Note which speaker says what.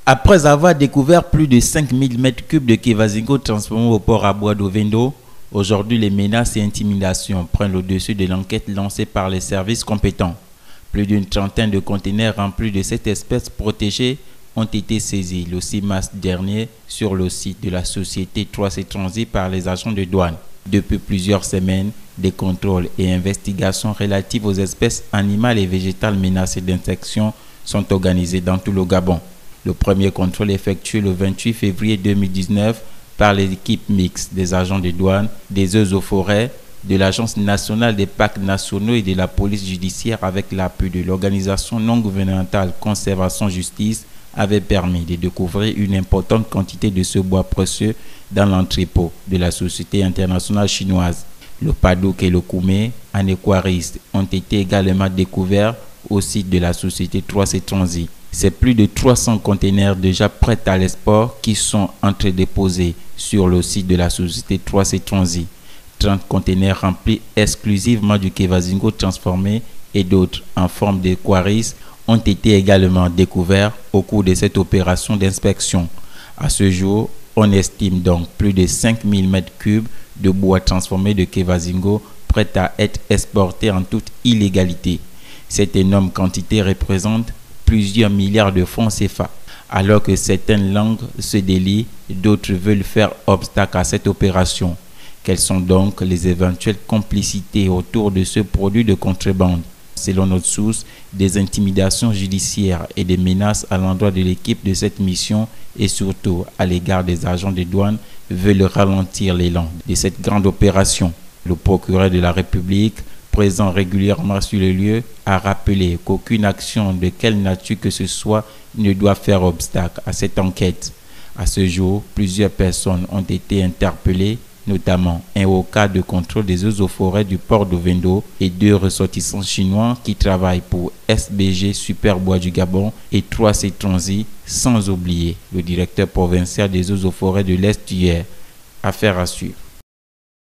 Speaker 1: Après avoir découvert plus de 5000 m3 de Kevazingo transformés au port à bois d'Ovendo, aujourd'hui les menaces et intimidations prennent le dessus de l'enquête lancée par les services compétents. Plus d'une trentaine de conteneurs remplis de cette espèce protégée ont été saisis le 6 mars dernier sur le site de la société 3C Transit par les agents de douane. Depuis plusieurs semaines, des contrôles et investigations relatives aux espèces animales et végétales menacées d'extinction sont organisés dans tout le Gabon. Le premier contrôle effectué le 28 février 2019 par l'équipe mixte des agents de douane, des eaux-forêts, de l'Agence nationale des parcs nationaux et de la police judiciaire avec l'appui de l'organisation non gouvernementale Conservation Justice avait permis de découvrir une importante quantité de ce bois précieux dans l'entrepôt de la société internationale chinoise. Le Padouk et le Koumé, en Aquariste, ont été également découverts au site de la société 3C Transit. C'est plus de 300 conteneurs déjà prêts à l'export qui sont entredéposés sur le site de la société 3C Transit. 30 conteneurs remplis exclusivement du Kevazingo transformé et d'autres en forme d'Aquaris ont été également découverts au cours de cette opération d'inspection. À ce jour, on estime donc plus de 5000 m3 de bois transformé de Kevazingo prêts à être exportés en toute illégalité. Cette énorme quantité représente plusieurs milliards de francs CFA. Alors que certaines langues se délient, d'autres veulent faire obstacle à cette opération. Quelles sont donc les éventuelles complicités autour de ce produit de contrebande? Selon notre source, des intimidations judiciaires et des menaces à l'endroit de l'équipe de cette mission et surtout à l'égard des agents de douane veulent ralentir l'élan de cette grande opération. Le procureur de la République, présent régulièrement sur le lieu, a rappelé qu'aucune action de quelle nature que ce soit ne doit faire obstacle à cette enquête. À ce jour, plusieurs personnes ont été interpellées, notamment un haut cadre de contrôle des eaux-forêts du port d'Ovendo et 2 ressortissants chinois qui travaillent pour SBG Superbois du Gabon et 3C Transit, sans oublier le directeur provincial des eaux-forêts de l'Est hier. Affaire à suivre.